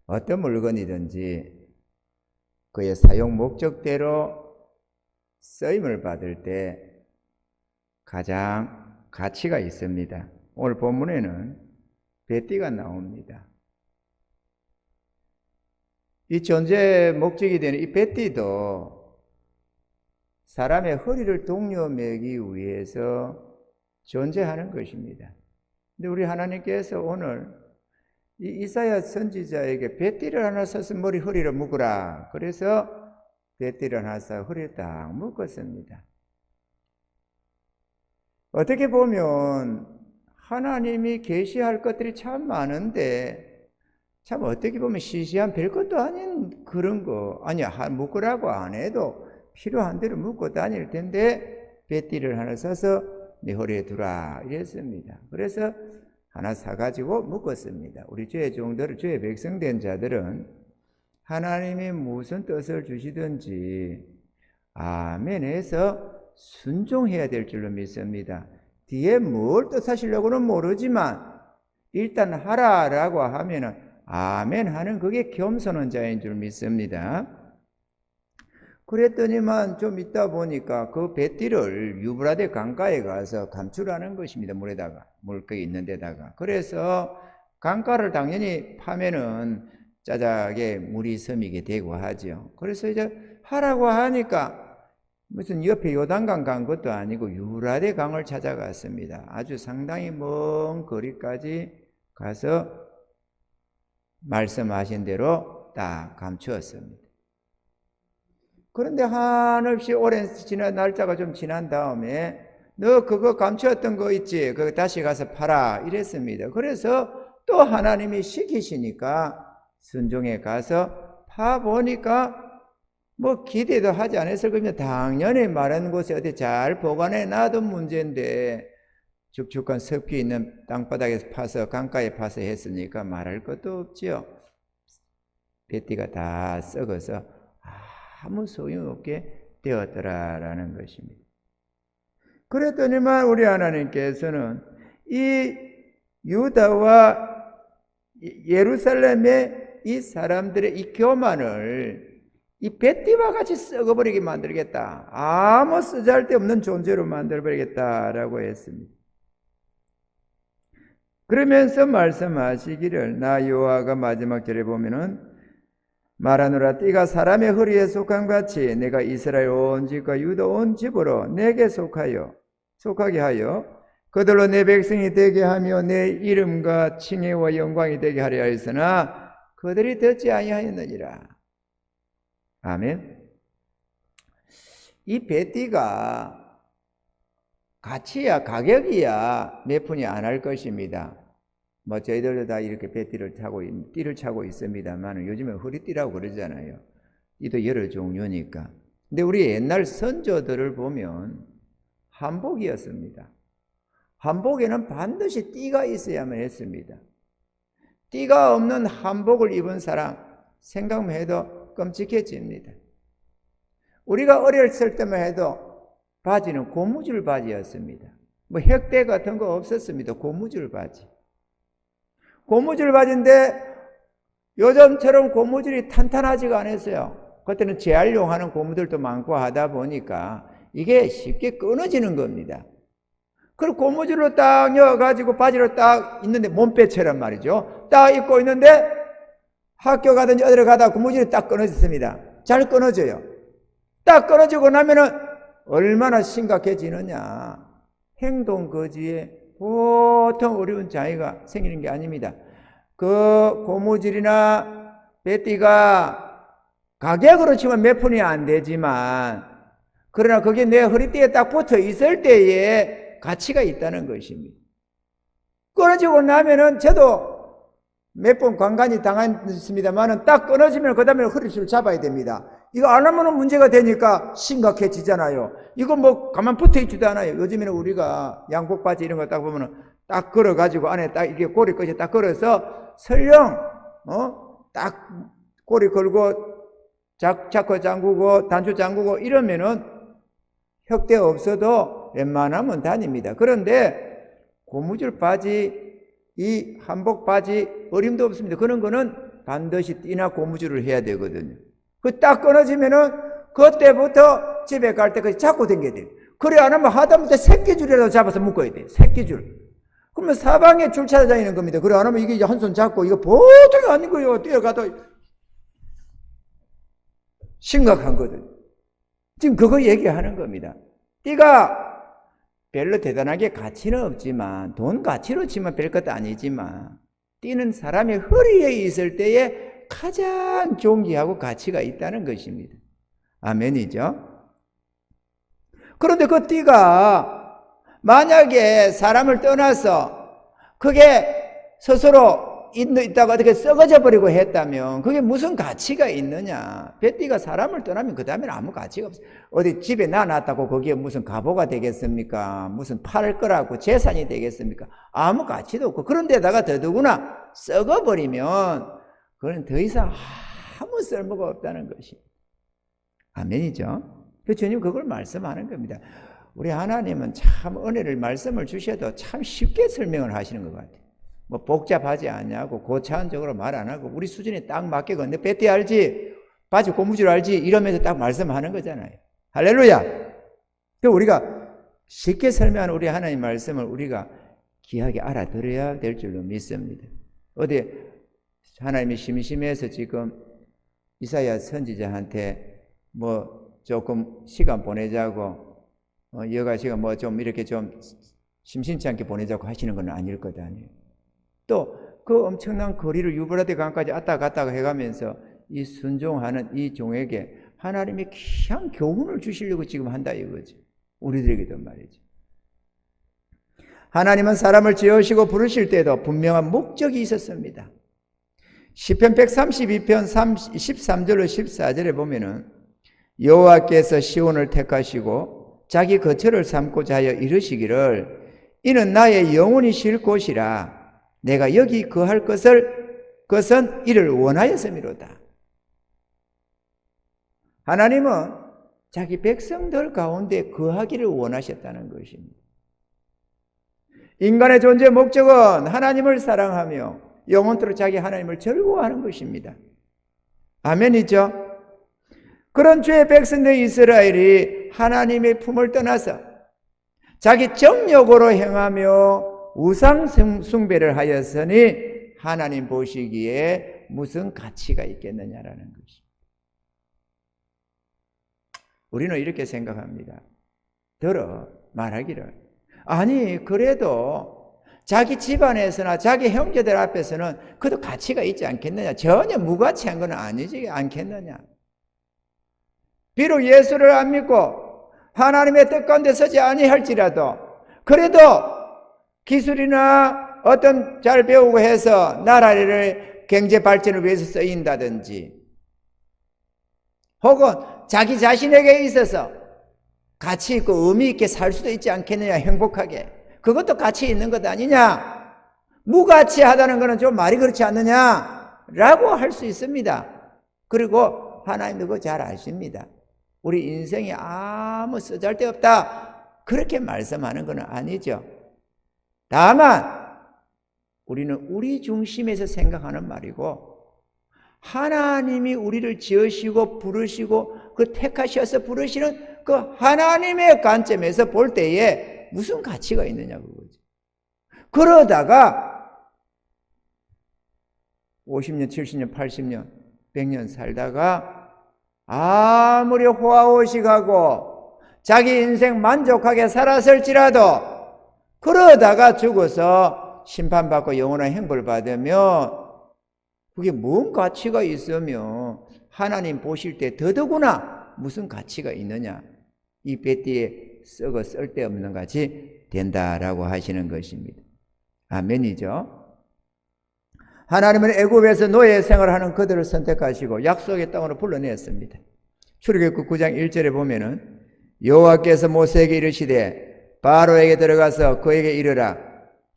어떤 물건이든지 그의 사용 목적대로 쓰임을 받을 때 가장 가치가 있습니다. 오늘 본문에는 배띠가 나옵니다. 이 존재의 목적이 되는 이 배띠도 사람의 허리를 동여매기 위해서 존재하는 것입니다. 근데 우리 하나님께서 오늘 이 이사야 선지자에게 배띠를 하나 사서 허리를 묶으라. 그래서 배띠를 하나 사서 허리를 딱 묶었습니다. 어떻게 보면 하나님이 계시할 것들이 참 많은데 참 어떻게 보면 시시한 별것도 아닌 그런 거 아니야 묶으라고 안 해도 필요한 대로 묶고 다닐 텐데 배띠를 하나 사서 네 허리에 두라 이랬습니다. 그래서 하나 사가지고 묶었습니다. 우리 주의 종들, 주의 백성된 자들은 하나님이 무슨 뜻을 주시든지 아멘 해서 순종해야 될 줄로 믿습니다. 뒤에 뭘 뜻하시려고는 모르지만 일단 하라라고 하면은 아멘 하는 그게 겸손한 자인 줄 믿습니다. 그랬더니만 좀 있다 보니까 그 배띠를 유브라데 강가에 가서 감출하는 것입니다. 물에다가 물고기 있는 데다가. 그래서 강가를 당연히 파면은 짜작에 물이 스미게 되고 하죠. 그래서 이제 하라고 하니까 무슨 옆에 요단강 간 것도 아니고 유브라데 강을 찾아갔습니다. 아주 상당히 먼 거리까지 가서 말씀하신 대로 딱 감추었습니다. 그런데 한없이 오랜 날짜가 좀 지난 다음에 너 그거 감추었던 거 있지? 그거 다시 가서 팔아 이랬습니다. 그래서 또 하나님이 시키시니까 순종에 가서 파보니까 뭐 기대도 하지 않았을 겁니다. 당연히 마른 곳에 어디 잘 보관해 놔둔 문제인데 축축한 습기 있는 땅바닥에서 파서 강가에 파서 했으니까 말할 것도 없지요. 배띠가 다 썩어서 아무 소용없게 되었더라라는 것입니다. 그랬더니만 우리 하나님께서는 이 유다와 예루살렘의 이 사람들의 이 교만을 이 배띠와 같이 썩어버리게 만들겠다. 아무 쓰잘데없는 존재로 만들어버리겠다라고 했습니다. 그러면서 말씀하시기를 나 여호와가 마지막 절에 보면은 말하노라 띠가 사람의 허리에 속한 같이 내가 이스라엘 온 집과 유다 온 집으로 내게 속하게 하여 그들로 내 백성이 되게 하며 내 이름과 칭의와 영광이 되게 하려 하였으나 그들이 듣지 아니하였느니라. 아멘. 이 배띠가 가치야 가격이야 몇 푼이 안 할 것입니다. 뭐 저희들도 다 이렇게 배띠를 차고 있습니다만 요즘에 허리띠라고 그러잖아요. 띠도 여러 종류니까. 근데 우리 옛날 선조들을 보면 한복이었습니다. 한복에는 반드시 띠가 있어야만 했습니다. 띠가 없는 한복을 입은 사람 생각만 해도 끔찍해집니다. 우리가 어렸을 때만 해도 바지는 고무줄 바지였습니다. 뭐 혁대 같은 거 없었습니다. 고무줄 바지. 고무줄 바지인데 요즘처럼 고무줄이 탄탄하지가 않았어요. 그때는 재활용하는 고무들도 많고 하다 보니까 이게 쉽게 끊어지는 겁니다. 그리고 고무줄로 딱 넣어가지고 바지로 딱 있는데 몸빼처럼 말이죠. 딱 입고 있는데 학교 가든지 어디를 가다 고무줄이 딱 끊어졌습니다. 잘 끊어져요. 딱 끊어지고 나면은 얼마나 심각해지느냐. 행동거지에 보통 어려운 장애가 생기는 게 아닙니다. 그 고무줄이나 배띠가 가격으로 치면 몇 푼이 안 되지만 그러나 그게 내 허리띠에 딱 붙어 있을 때에 가치가 있다는 것입니다. 끊어지고 나면은 저도 몇 번 관간이 당했습니다만은 딱 끊어지면 그 다음에 허리띠를 잡아야 됩니다. 이거 안 하면은 문제가 되니까 심각해지잖아요. 이거 뭐 가만 붙어 있지도 않아요. 요즘에는 우리가 양복 바지 이런 거 딱 보면은 딱 걸어가지고 안에 딱 이게 고리까지 딱 걸어서 설령 딱 고리 걸고 자커 잠그고 단추 잠그고 이러면은 혁대 없어도 웬만하면 다닙니다. 그런데 고무줄 바지 이 한복 바지 어림도 없습니다. 그런 거는 반드시 띠나 고무줄을 해야 되거든요. 그 딱 끊어지면은 그때부터 집에 갈 때까지 잡고 다녀야 돼요. 그래 안 하면 하다못해 새끼줄이라도 잡아서 묶어야 돼요. 새끼줄. 그러면 사방에 줄 찾아다니는 겁니다. 그래 안 하면 이게 한 손 잡고 이거 보통이 아닌 거예요. 뛰어가다 심각한 거든. 지금 그거 얘기하는 겁니다. 띠가 별로 대단하게 가치는 없지만 돈 가치로 치면 별 것도 아니지만 띠는 사람의 허리에 있을 때에 가장 존귀하고 가치가 있다는 것입니다. 아멘이죠? 그런데 그 띠가 만약에 사람을 떠나서 그게 스스로 있다가 어떻게 썩어져 버리고 했다면 그게 무슨 가치가 있느냐? 배띠가 사람을 떠나면 그 다음에는 아무 가치가 없어요. 어디 집에 놔놨다고 거기에 무슨 가보가 되겠습니까? 무슨 팔을 거라고 재산이 되겠습니까? 아무 가치도 없고 그런데다가 더더구나 썩어버리면 그건 더 이상 아무 쓸모가 없다는 것입니다. 아멘이죠? 주님 그걸 말씀하는 겁니다. 우리 하나님은 참 은혜를 말씀을 주셔도 참 쉽게 설명을 하시는 것 같아요. 뭐 복잡하지 않냐고 고차원적으로 말 안 하고 우리 수준에 딱 맞게 건데 배띠 알지? 바지 고무줄 알지? 이러면서 딱 말씀하는 거잖아요. 할렐루야! 우리가 쉽게 설명하는 우리 하나님 말씀을 우리가 귀하게 알아들어야 될 줄로 믿습니다. 어디 하나님이 심심해서 지금 이사야 선지자한테 뭐 조금 시간 보내자고 여가 시간 뭐 좀 이렇게 좀 심심치 않게 보내자고 하시는 건 아닐 것 아니에요. 또 그 엄청난 거리를 유브라데 강까지 왔다 갔다 해가면서 이 순종하는 이 종에게 하나님이 귀한 교훈을 주시려고 지금 한다 이거지. 우리들에게도 말이지. 하나님은 사람을 지으시고 부르실 때도 분명한 목적이 있었습니다. 시편 132편 13절로 14절에 보면은 여호와께서 시온을 택하시고 자기 거처를 삼고자 하여 이르시기를 이는 나의 영혼이 쉴 곳이라 내가 여기 거할 것은 이를 원하였음이로다. 하나님은 자기 백성들 가운데 거하기를 원하셨다는 것입니다. 인간의 존재 목적은 하나님을 사랑하며 영원토록 자기 하나님을 즐거워하는 것입니다. 아멘이죠? 그런 주의 백성들 이스라엘이 하나님의 품을 떠나서 자기 정욕으로 행하며 우상 숭배를 하였으니 하나님 보시기에 무슨 가치가 있겠느냐라는 것입니다. 우리는 이렇게 생각합니다. 말하기를 아니 그래도 자기 집안에서나 자기 형제들 앞에서는 그래도 가치가 있지 않겠느냐. 전혀 무가치한 건 아니지 않겠느냐. 비록 예수를 안 믿고 하나님의 뜻 가운데 서지 아니할지라도 그래도 기술이나 어떤 잘 배우고 해서 나라를 경제 발전을 위해서 쓰인다든지 혹은 자기 자신에게 있어서 가치 있고 의미 있게 살 수도 있지 않겠느냐. 행복하게. 그것도 가치 있는 것 아니냐. 무가치하다는 것은 좀 말이 그렇지 않느냐 라고 할 수 있습니다. 그리고 하나님도 그거 잘 아십니다. 우리 인생이 아무 쓰잘데없다 그렇게 말씀하는 건 아니죠. 다만 우리는 우리 중심에서 생각하는 말이고 하나님이 우리를 지으시고 부르시고 그 택하셔서 부르시는 그 하나님의 관점에서 볼 때에 무슨 가치가 있느냐 그거지. 그러다가 50년, 70년, 80년, 100년 살다가 아무리 호화호식하고 자기 인생 만족하게 살았을지라도 그러다가 죽어서 심판받고 영원한 형벌 받으면 그게 뭔 가치가 있으며 하나님 보실 때 더더구나 무슨 가치가 있느냐. 이 배띠에 썩어 쓸데없는 같이 된다라고 하시는 것입니다. 아멘이죠. 하나님은 애굽에서 노예 생활하는 그들을 선택하시고 약속의 땅으로 불러냈습니다. 출애굽 9장 1절에 보면은 여호와께서 모세에게 이르시되 바로에게 들어가서 그에게 이르라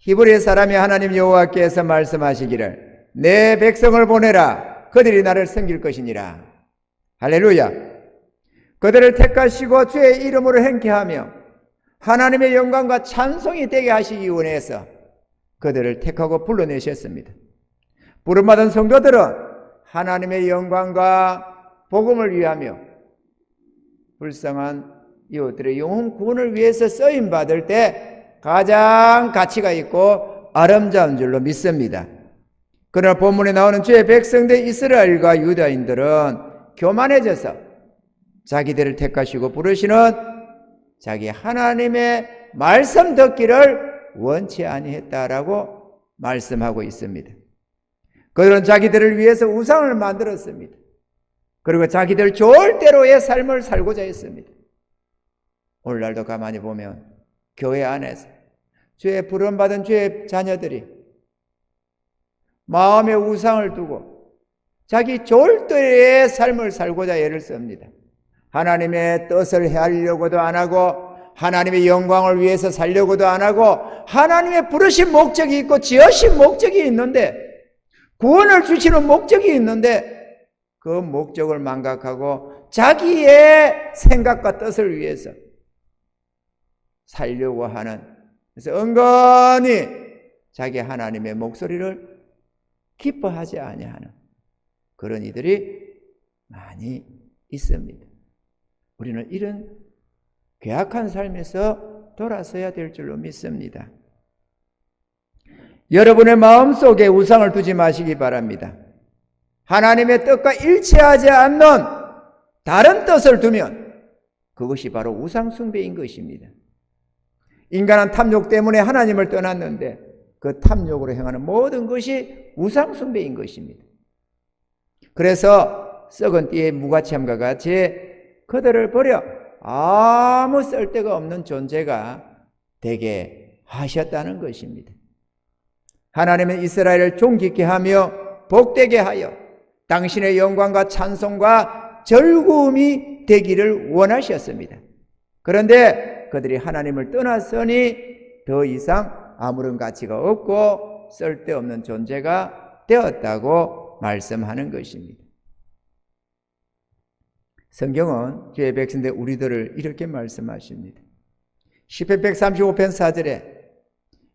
히브리 사람이 하나님 여호와께서 말씀하시기를 내 백성을 보내라 그들이 나를 섬길 것이니라. 할렐루야. 그들을 택하시고 주의 이름으로 행케하며 하나님의 영광과 찬송이 되게 하시기 원해서 그들을 택하고 불러내셨습니다. 부름받은 성도들은 하나님의 영광과 복음을 위하며 불쌍한 이웃들의 영혼 구원을 위해서 쓰임 받을 때 가장 가치가 있고 아름다운 줄로 믿습니다. 그러나 본문에 나오는 주의 백성들 이스라엘과 유다인들은 교만해져서 자기들을 택하시고 부르시는 자기 하나님의 말씀 듣기를 원치 아니했다라고 말씀하고 있습니다. 그들은 자기들을 위해서 우상을 만들었습니다. 그리고 자기들 좋을 대로의 삶을 살고자 했습니다. 오늘날도 가만히 보면 교회 안에서 주의 부름받은 주의 자녀들이 마음에 우상을 두고 자기 좋을 대로의 삶을 살고자 애를 씁니다. 하나님의 뜻을 헤아리려고도 안 하고 하나님의 영광을 위해서 살려고도 안 하고 하나님의 부르신 목적이 있고 지으신 목적이 있는데 구원을 주시는 목적이 있는데 그 목적을 망각하고 자기의 생각과 뜻을 위해서 살려고 하는, 그래서 은근히 자기 하나님의 목소리를 기뻐하지 아니하는 그런 이들이 많이 있습니다. 우리는 이런 괴악한 삶에서 돌아서야 될 줄로 믿습니다. 여러분의 마음속에 우상을 두지 마시기 바랍니다. 하나님의 뜻과 일치하지 않는 다른 뜻을 두면 그것이 바로 우상 숭배인 것입니다. 인간은 탐욕 때문에 하나님을 떠났는데 그 탐욕으로 행하는 모든 것이 우상 숭배인 것입니다. 그래서 썩은 띠의 무가치함과 같이 그들을 버려 아무 쓸데가 없는 존재가 되게 하셨다는 것입니다. 하나님은 이스라엘을 존귀케 하며 복되게 하여 당신의 영광과 찬송과 즐거움이 되기를 원하셨습니다. 그런데 그들이 하나님을 떠났으니 더 이상 아무런 가치가 없고 쓸데없는 존재가 되었다고 말씀하는 것입니다. 성경은 주의 백성들 우리들을 이렇게 말씀하십니다. 시편 135편 4절에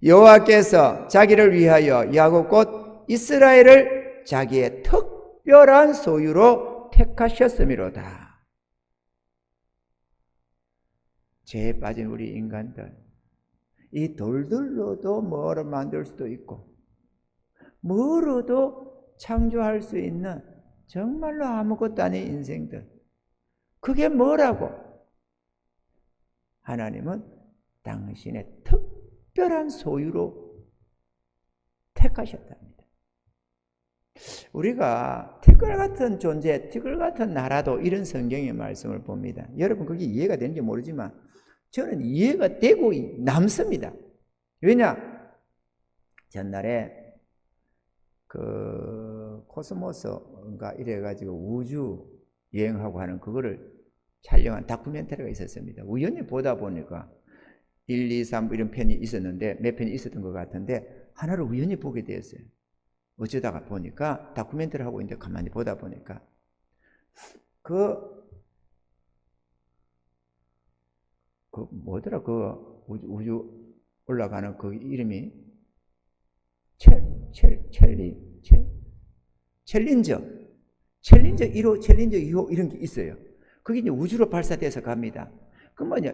여호와께서 자기를 위하여 야곱 곧 이스라엘을 자기의 특별한 소유로 택하셨음이로다. 죄에 빠진 우리 인간들, 이 돌들로도 뭐를 만들 수도 있고 뭐로도 창조할 수 있는 정말로 아무것도 아닌 인생들, 그게 뭐라고? 하나님은 당신의 특별한 소유로 택하셨답니다. 우리가 티끌 같은 존재, 티끌 같은 나라도 이런 성경의 말씀을 봅니다. 여러분 그게 이해가 되는지 모르지만 저는 이해가 되고 남습니다. 왜냐? 전날에 그 코스모스인가 이래가지고 우주 여행하고 하는 그거를 촬영한 다큐멘터리가 있었습니다. 우연히 보다 보니까 1, 2, 3 이런 편이 있었는데 몇 편이 있었던 것 같은데 하나를 우연히 보게 되었어요. 어쩌다가 보니까 다큐멘터리 하고 있는데 가만히 보다 보니까 뭐더라 그 우주 올라가는 그 이름이 챌린저 1호, 챌린저 2호 이런 게 있어요. 그게 이제 우주로 발사돼서 갑니다. 그 뭐냐,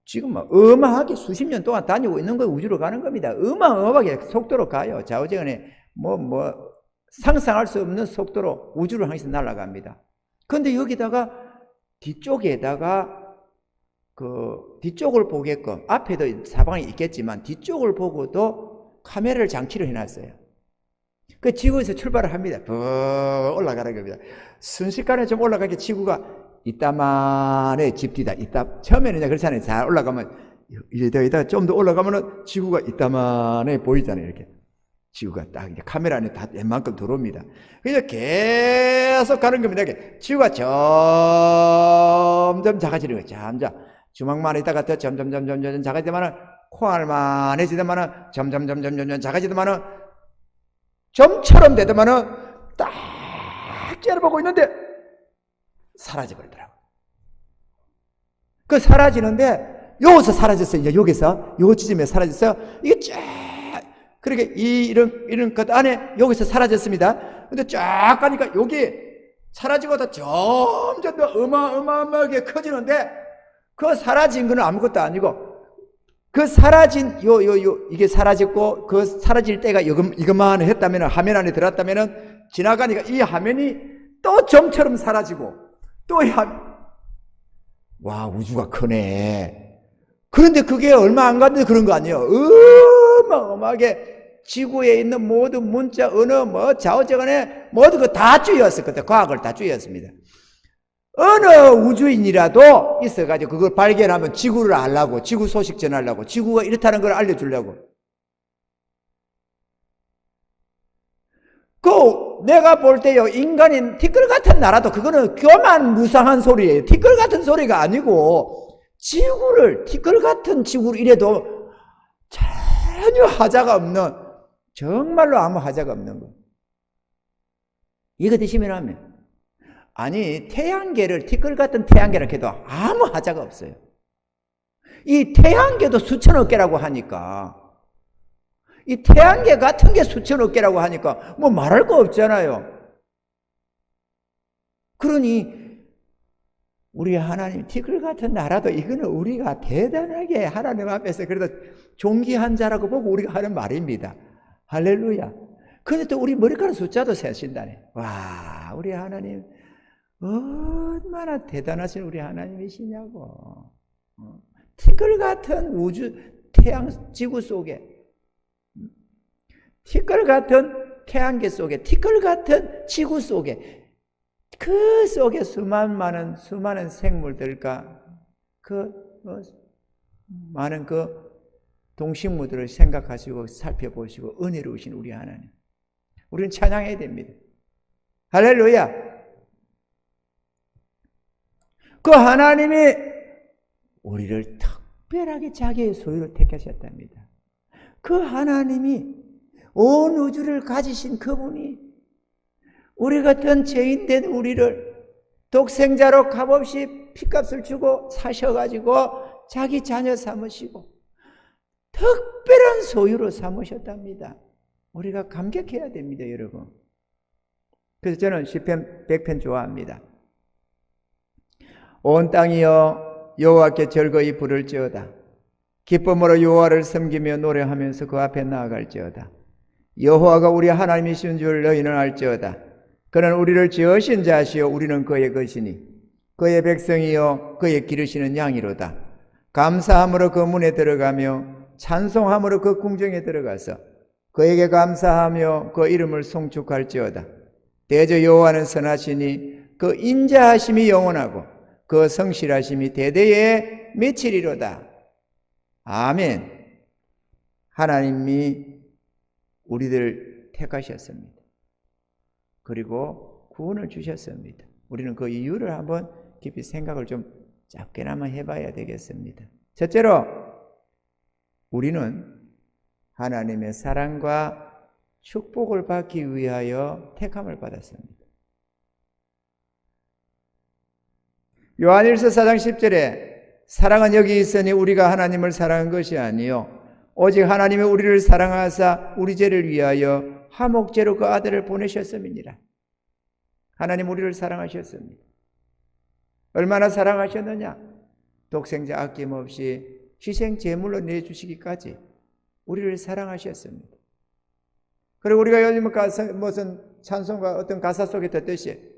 지금 막 어마하게 수십 년 동안 다니고 있는 거 우주로 가는 겁니다. 어마어마하게 속도로 가요. 좌우지간에 상상할 수 없는 속도로 우주를 향해서 날아갑니다. 그런데 여기다가 뒤쪽에다가 그 뒤쪽을 보게끔, 앞에도 사방이 있겠지만 뒤쪽을 보고도 카메라를 장치를 해놨어요. 그 지구에서 출발을 합니다. 올라가는 겁니다. 순식간에 좀 올라가게 지구가 이따만해 집디다. 처음에는 그냥 그렇잖아요. 잘 올라가면 이러다 좀 더 올라가면은 지구가 이따만해 보이잖아요. 이렇게 지구가 딱 이제 카메라 안에 다 웬만큼 들어옵니다. 그래서 계속 가는 겁니다. 지구가 점점 작아지는 거예요. 점점 주먹만 있다가 더 점점 작아지더만은 코알만 해지더만은 점점 작아지더만은 점처럼 되더만은 딱 째려보고 있는데 사라져버리더라고. 그 사라지는데 여기서 사라졌어요. 이제 여기서 요 지점에 사라졌어요. 이게 쫙 그렇게 이런 것 안에 여기서 사라졌습니다. 근데 쫙 가니까 여기 사라지고도 점점 더 어마어마하게 커지는데 그 사라진 거는 아무것도 아니고 그 사라진 이게 사라졌고 그 사라질 때가 이것만 했다면 화면 안에 들어왔다면 지나가니까 이 화면이 또 점처럼 사라지고 또 와 우주가 크네. 그런데 그게 얼마 안 갔는데 그런 거 아니에요. 어마어마하게 지구에 있는 모든 문자, 언어, 좌우지간에 모두 그 다 쪼였을 거다. 과학을 다 쪼였습니다. 어느 우주인이라도 있어가지고 그걸 발견하면 지구를 알라고, 지구 소식 전하려고, 지구가 이렇다는 걸 알려주려고. 내가 볼 때요, 인간인 티끌 같은 나라도 그거는 교만 무상한 소리예요. 티끌 같은 소리가 아니고, 티끌 같은 지구를 이래도 전혀 하자가 없는, 정말로 아무 하자가 없는 거. 이거 드시면 하면. 아니, 태양계를, 티끌 같은 태양계를 해도 아무 하자가 없어요. 이 태양계도 수천억 개라고 하니까, 이 태양계 같은 게 수천억 개라고 하니까 뭐 말할 거 없잖아요. 그러니 우리 하나님 티끌 같은 나라도 이거는 우리가 대단하게 하나님 앞에서 그래도 존귀한 자라고 보고 우리가 하는 말입니다. 할렐루야. 그런데 또 우리 머리카락 숫자도 세신다네. 와, 우리 하나님 얼마나 대단하신 우리 하나님이시냐고. 티끌 같은 우주 태양 지구 속에, 티끌 같은 태양계 속에, 티끌 같은 지구 속에, 그 속에 수많은 생물들과 많은 동식물들을 생각하시고 살펴보시고 은혜로우신 우리 하나님. 우리는 찬양해야 됩니다. 할렐루야. 그 하나님이 우리를 특별하게 자기의 소유로 택하셨답니다. 그 하나님이 온 우주를 가지신 그분이 우리 같은 죄인된 우리를 독생자로 값없이 피값을 주고 사셔가지고 자기 자녀 삼으시고 특별한 소유로 삼으셨답니다. 우리가 감격해야 됩니다, 여러분. 그래서 저는 시편 100편 좋아합니다. 온 땅이여 여호와께 즐거이 부를지어다. 기쁨으로 여호와를 섬기며 노래하면서 그 앞에 나아갈지어다. 여호와가 우리 하나님이신 줄 너희는 알지어다. 그는 우리를 지으신 자시요 우리는 그의 것이니 그의 백성이요 그의 기르시는 양이로다. 감사함으로 그 문에 들어가며 찬송함으로 그 궁정에 들어가서 그에게 감사하며 그 이름을 송축할지어다. 대저 여호와는 선하시니 그 인자하심이 영원하고 그 성실하심이 대대에 미치리로다. 아멘. 하나님이 우리들을 택하셨습니다. 그리고 구원을 주셨습니다. 우리는 그 이유를 한번 깊이 생각을 좀 짧게나마 해봐야 되겠습니다. 첫째로 우리는 하나님의 사랑과 축복을 받기 위하여 택함을 받았습니다. 요한일서 4장 10절에 사랑은 여기 있으니 우리가 하나님을 사랑한 것이 아니요 오직 하나님이 우리를 사랑하사 우리 죄를 위하여 화목제로 그 아들을 보내셨음이니라. 하나님 우리를 사랑하셨습니다. 얼마나 사랑하셨느냐? 독생자 아낌없이 희생 제물로 내주시기까지 우리를 사랑하셨습니다. 그리고 우리가 요즘 무슨 찬송가 어떤 가사 속에 듣듯이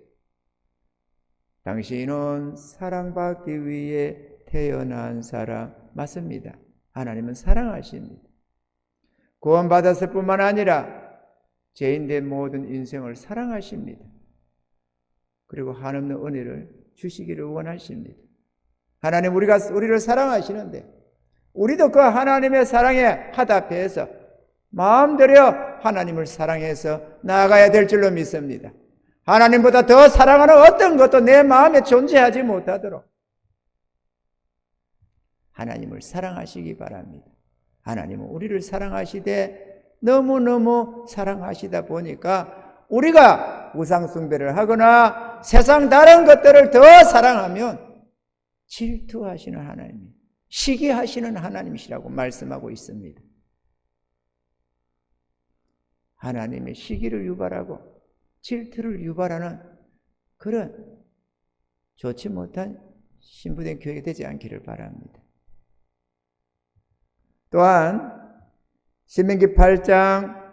당신은 사랑받기 위해 태어난 사람 맞습니다. 하나님은 사랑하십니다. 구원받았을 뿐만 아니라 죄인된 모든 인생을 사랑하십니다. 그리고 한없는 은혜를 주시기를 원하십니다. 하나님 우리를 사랑하시는데 우리도 그 하나님의 사랑에 화답해서 마음들여 하나님을 사랑해서 나아가야 될 줄로 믿습니다. 하나님보다 더 사랑하는 어떤 것도 내 마음에 존재하지 못하도록 하나님을 사랑하시기 바랍니다. 하나님은 우리를 사랑하시되 너무너무 사랑하시다 보니까 우리가 우상숭배를 하거나 세상 다른 것들을 더 사랑하면 질투하시는 하나님, 시기하시는 하나님이시라고 말씀하고 있습니다. 하나님의 시기를 유발하고 질투를 유발하는 그런 좋지 못한 신부된 교회가 되지 않기를 바랍니다. 또한 신명기 8장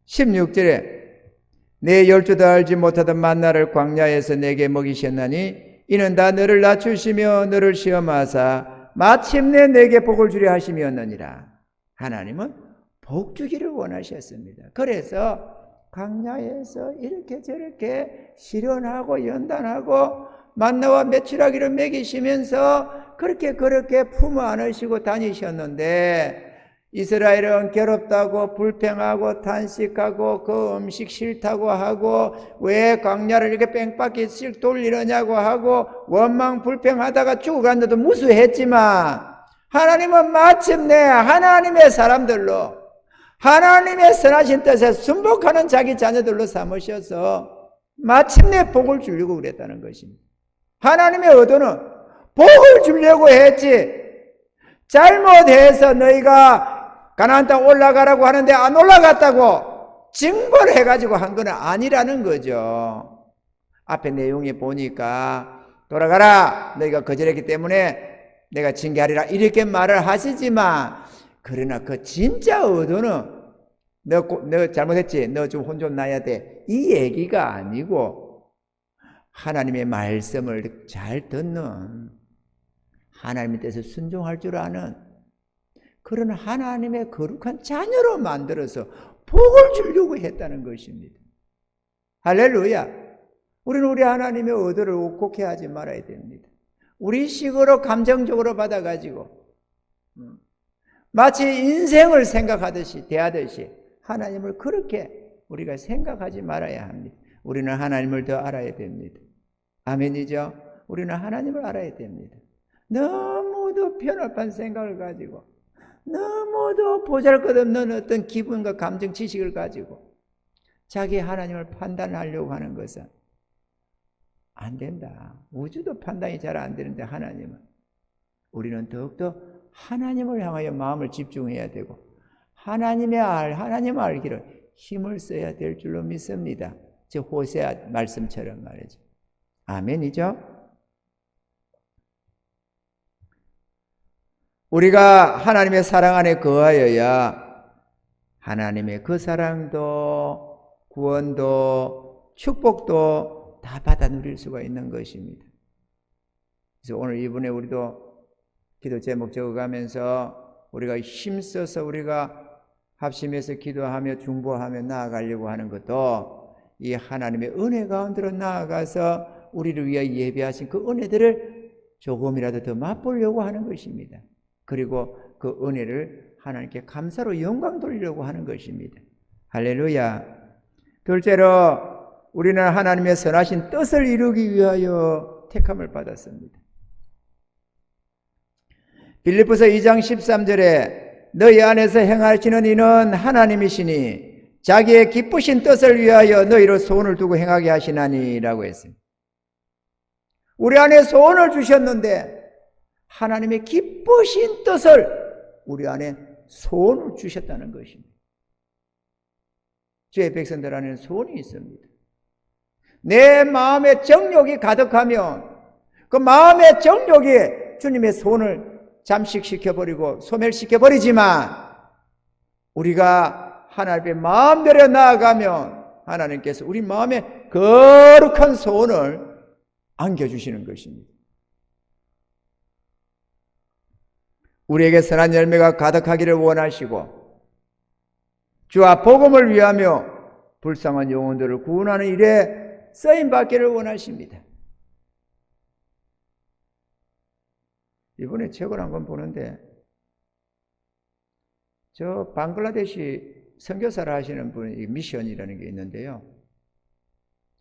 16절에 내 열조도 알지 못하던 만나를 광야에서 내게 먹이셨나니 이는 다 너를 낮추시며 너를 시험하사 마침내 내게 복을 주려 하심이었느니라. 하나님은 복 주기를 원하셨습니다. 그래서 광야에서 이렇게 저렇게 시련하고 연단하고 만나와 메추라기를 먹이시면서 그렇게 품어 안으시고 다니셨는데 이스라엘은 괴롭다고 불평하고 탄식하고 그 음식 싫다고 하고 왜 광야를 이렇게 뺑바퀴씩 돌리느냐고 하고 원망 불평하다가 죽어간데도 무수했지만 하나님은 마침내 하나님의 사람들로 하나님의 선하신 뜻에 순복하는 자기 자녀들로 삼으셔서 마침내 복을 주려고 그랬다는 것입니다. 하나님의 의도는 복을 주려고 했지 잘못해서 너희가 가나안 땅 올라가라고 하는데 안 올라갔다고 징벌해가지고 한 건 아니라는 거죠. 앞에 내용에 보니까 돌아가라 너희가 거절했기 때문에 내가 징계하리라 이렇게 말을 하시지만 그러나 그 진짜 의도는 너 잘못했지 너 좀 혼 좀 나야 돼 이 얘기가 아니고 하나님의 말씀을 잘 듣는 하나님의 뜻에 순종할 줄 아는 그런 하나님의 거룩한 자녀로 만들어서 복을 주려고 했다는 것입니다. 할렐루야. 우리는 우리 하나님의 의도를 욱곡해 하지 말아야 됩니다. 우리 식으로 감정적으로 받아가지고 마치 인생을 생각하듯이 대하듯이 하나님을 그렇게 우리가 생각하지 말아야 합니다. 우리는 하나님을 더 알아야 됩니다. 아멘이죠? 우리는 하나님을 알아야 됩니다. 너무도 편협한 생각을 가지고 너무도 보잘것없는 어떤 기분과 감정 지식을 가지고 자기 하나님을 판단하려고 하는 것은 안 된다. 우주도 판단이 잘 안 되는데 하나님은 우리는 더욱더 하나님을 향하여 마음을 집중해야 되고 하나님 알기를 힘을 써야 될 줄로 믿습니다. 저 호세아 말씀처럼 말이죠. 아멘이죠? 우리가 하나님의 사랑 안에 거하여야 하나님의 그 사랑도 구원도 축복도 다 받아 누릴 수가 있는 것입니다. 그래서 오늘 이번에 우리도 기도 제목 적어가면서 우리가 힘써서 우리가 합심해서 기도하며 중보하며 나아가려고 하는 것도 이 하나님의 은혜 가운데로 나아가서 우리를 위해 예배하신 그 은혜들을 조금이라도 더 맛보려고 하는 것입니다. 그리고 그 은혜를 하나님께 감사로 영광 돌리려고 하는 것입니다. 할렐루야. 둘째로 우리는 하나님의 선하신 뜻을 이루기 위하여 택함을 받았습니다. 빌립보서 2장 13절에 너희 안에서 행하시는 이는 하나님이시니 자기의 기쁘신 뜻을 위하여 너희로 소원을 두고 행하게 하시나니 라고 했습니다. 우리 안에 소원을 주셨는데 하나님의 기쁘신 뜻을 우리 안에 소원을 주셨다는 것입니다. 주의 백성들 안에는 소원이 있습니다. 내 마음의 정욕이 가득하면 그 마음의 정욕이 주님의 소원을 잠식시켜버리고 소멸시켜버리지만 우리가 하나님의 마음대로 나아가면 하나님께서 우리 마음에 거룩한 소원을 안겨주시는 것입니다. 우리에게 선한 열매가 가득하기를 원하시고 주와 복음을 위하며 불쌍한 영혼들을 구원하는 일에 쓰임받기를 원하십니다. 이번에 책을 한 권 보는데 저 방글라데시 선교사를 하시는 분이 미션이라는 게 있는데요.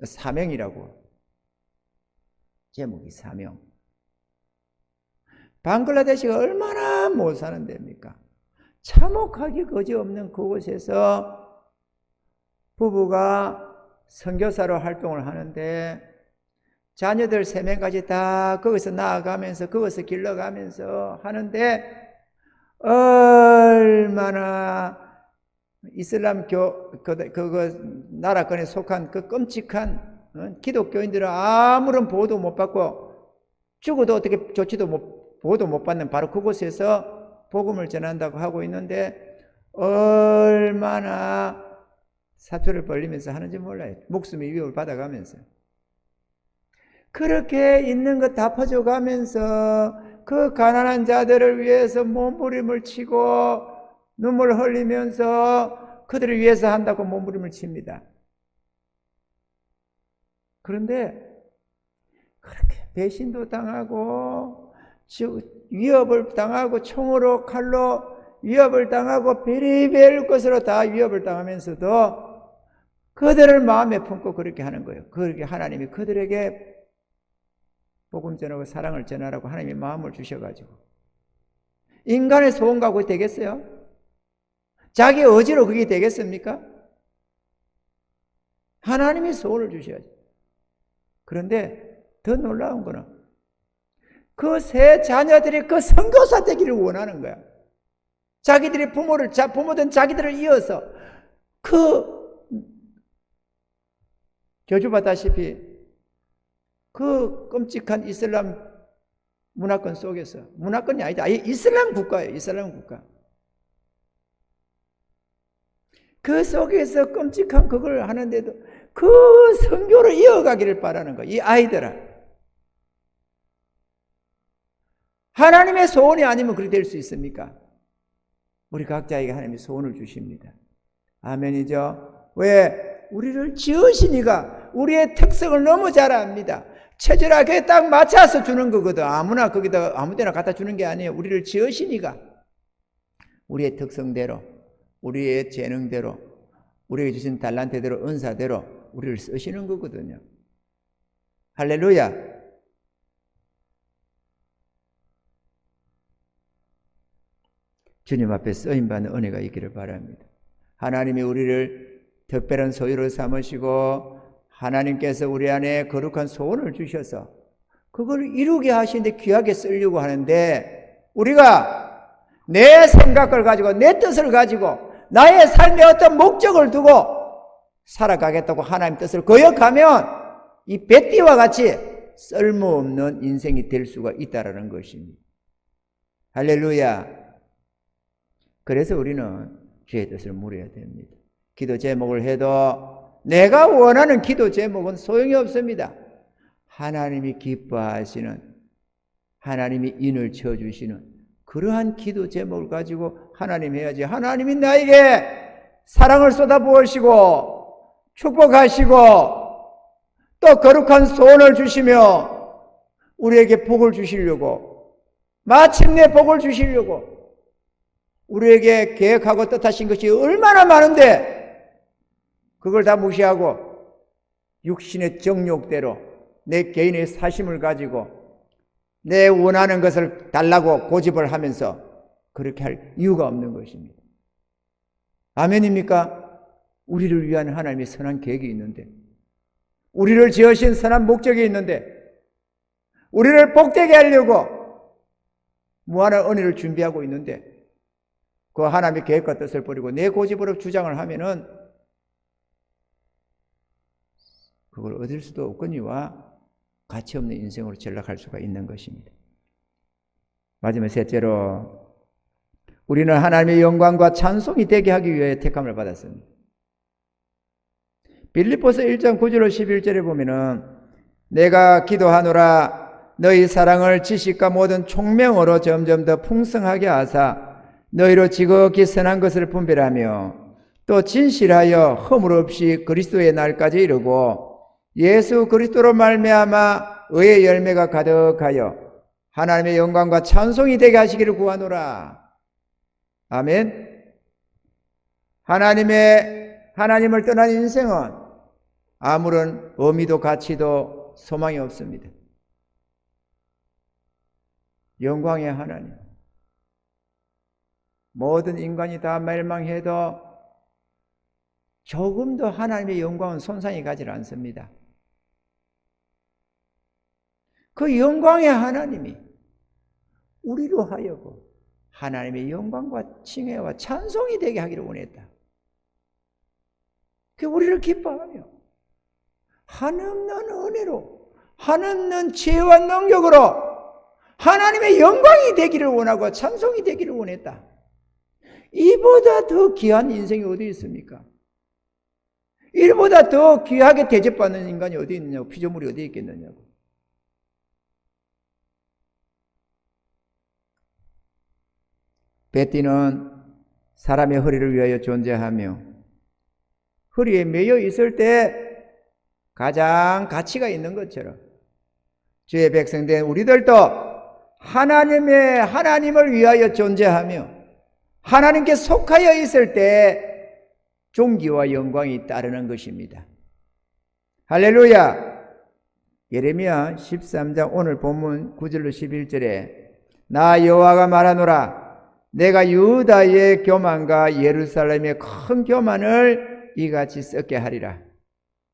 사명이라고. 제목이 사명. 방글라데시가 얼마나 못 사는 데입니까? 참혹하기 거지없는 그곳에서 부부가 선교사로 활동을 하는데 자녀들 3명까지 다 거기서 나아가면서 거기서 길러가면서 하는데 얼마나 이슬람교 나라권에 속한 그 끔찍한 기독교인들은 아무런 보호도 못 받고 죽어도 어떻게 보호도 못 받는 바로 그곳에서 복음을 전한다고 하고 있는데 얼마나 사표를 벌리면서 하는지 몰라요. 목숨의 위협을 받아가면서. 그렇게 있는 것 다 퍼져가면서 그 가난한 자들을 위해서 몸부림을 치고 눈물 흘리면서 그들을 위해서 한다고 몸부림을 칩니다. 그런데 그렇게 배신도 당하고 위협을 당하고 총으로 칼로 위협을 당하고 별의별 것으로 다 위협을 당하면서도 그들을 마음에 품고 그렇게 하는 거예요. 그렇게 하나님이 그들에게 복음 전하고 사랑을 전하라고 하나님이 마음을 주셔가지고 인간의 소원 갖고 되겠어요? 자기 의지로 그게 되겠습니까? 하나님이 소원을 주셔야죠. 그런데 더 놀라운 거는 그 세 자녀들이 그 선교사 되기를 원하는 거야. 자기들이 부모든 자기들을 이어서 저주받다시피 그 끔찍한 이슬람 문화권 속에서, 문화권이 아니다, 아예 이슬람 국가예요. 이슬람 국가. 그 속에서 끔찍한 그걸 하는데도 그 선교를 이어가기를 바라는 거예요. 이 아이들은. 하나님의 소원이 아니면 그리 될 수 있습니까? 우리 각자에게 하나님이 소원을 주십니다. 아멘이죠? 왜? 우리를 지으신 이가 우리의 특성을 너무 잘 압니다. 체질하게 딱 맞춰서 주는 거거든. 아무나 거기다 아무데나 갖다 주는 게 아니에요. 우리를 지으신 이가 우리의 특성대로, 우리의 재능대로, 우리에게 주신 달란트대로, 은사대로 우리를 쓰시는 거거든요. 할렐루야. 주님 앞에 쓰임받는 은혜가 있기를 바랍니다. 하나님이 우리를 특별한 소유로 삼으시고 하나님께서 우리 안에 거룩한 소원을 주셔서 그걸 이루게 하시는데 귀하게 쓰려고 하는데 우리가 내 생각을 가지고 내 뜻을 가지고 나의 삶에 어떤 목적을 두고 살아가겠다고 하나님 뜻을 거역하면 이 뱃띠와 같이 쓸모없는 인생이 될 수가 있다는 것입니다. 할렐루야. 그래서 우리는 주의 뜻을 물어야 됩니다. 기도 제목을 해도 내가 원하는 기도 제목은 소용이 없습니다. 하나님이 기뻐하시는, 하나님이 인을 쳐주시는 그러한 기도 제목을 가지고 하나님 해야지. 하나님이 나에게 사랑을 쏟아부으시고 축복하시고 또 거룩한 소원을 주시며 우리에게 복을 주시려고, 마침내 복을 주시려고 우리에게 계획하고 뜻하신 것이 얼마나 많은데 그걸 다 무시하고 육신의 정욕대로 내 개인의 사심을 가지고 내 원하는 것을 달라고 고집을 하면서 그렇게 할 이유가 없는 것입니다. 아멘입니까? 우리를 위한 하나님의 선한 계획이 있는데, 우리를 지으신 선한 목적이 있는데, 우리를 복되게 하려고 무한한 은혜를 준비하고 있는데 그 하나님의 계획과 뜻을 버리고 내 고집으로 주장을 하면은 그걸 얻을 수도 없거니와 가치 없는 인생으로 전락할 수가 있는 것입니다. 마지막 셋째로 우리는 하나님의 영광과 찬송이 되게 하기 위해 택함을 받았습니다. 빌립보서 1장 9절로 11절에 보면은 내가 기도하노라 너희 사랑을 지식과 모든 총명으로 점점 더 풍성하게 하사 너희로 지극히 선한 것을 분별하며 또 진실하여 허물 없이 그리스도의 날까지 이르고 예수 그리스도로 말미암아 의의 열매가 가득하여 하나님의 영광과 찬송이 되게 하시기를 구하노라. 아멘. 하나님을 떠난 인생은 아무런 의미도 가치도 소망이 없습니다. 영광의 하나님, 모든 인간이 다 멸망해도 조금도 하나님의 영광은 손상이 가지 않습니다. 그 영광의 하나님이 우리로 하여금 하나님의 영광과 칭회와 찬송이 되게 하기를 원했다. 그 우리를 기뻐하며 한없는 은혜로 한없는 지혜와 능력으로 하나님의 영광이 되기를 원하고 찬송이 되기를 원했다. 이보다 더 귀한 인생이 어디 있습니까? 이보다 더 귀하게 대접받는 인간이 어디 있느냐고, 피조물이 어디 있겠느냐고. 베티는 사람의 허리를 위하여 존재하며 허리에 매여 있을 때 가장 가치가 있는 것처럼 주의 백성된 우리들도 하나님을 위하여 존재하며 하나님께 속하여 있을 때 존귀와 영광이 따르는 것입니다. 할렐루야. 예레미야 13장 오늘 본문 9절로 11절에 나 여호와가 말하노라 내가 유다의 교만과 예루살렘의 큰 교만을 이같이 썩게 하리라.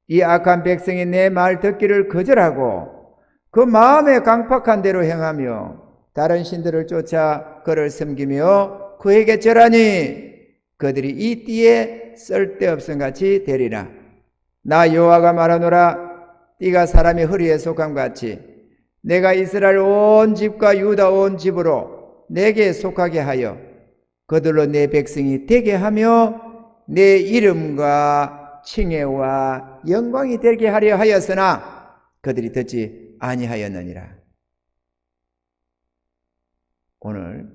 이 악한 백성이 내 말 듣기를 거절하고 그 마음에 강팍한 대로 행하며 다른 신들을 쫓아 그를 섬기며 그에게 절하니 그들이 이 띠에 쓸데없음 같이 되리라. 나 여호와가 말하노라 띠가 사람의 허리에 속함 같이 내가 이스라엘 온 집과 유다 온 집으로 내게 속하게 하여 그들로 내 백성이 되게 하며 내 이름과 칭혜와 영광이 되게 하려 하였으나 그들이 듣지 아니하였느니라. 오늘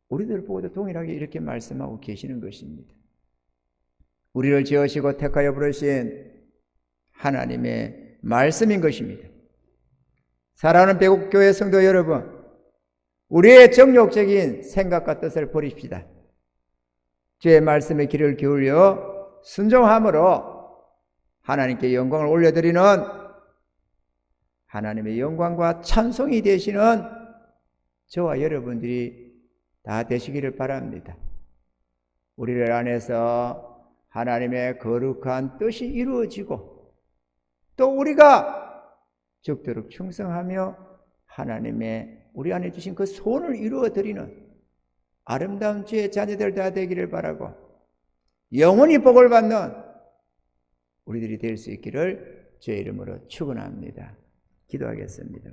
우리들 보고도 동일하게 이렇게 말씀하고 계시는 것입니다. 우리를 지으시고 택하여 부르신 하나님의 말씀인 것입니다. 사랑하는 배국교회 성도 여러분, 우리의 정욕적인 생각과 뜻을 버립시다. 주의 말씀에 귀를 기울여 순종함으로 하나님께 영광을 올려드리는 하나님의 영광과 찬송이 되시는 저와 여러분들이 다 되시기를 바랍니다. 우리를 안에서 하나님의 거룩한 뜻이 이루어지고 또 우리가 죽도록 충성하며 하나님의 우리 안에 주신 그 소원을 이루어드리는 아름다운 주의 자녀들 다 되기를 바라고 영원히 복을 받는 우리들이 될 수 있기를 주의 이름으로 축원합니다. 기도하겠습니다.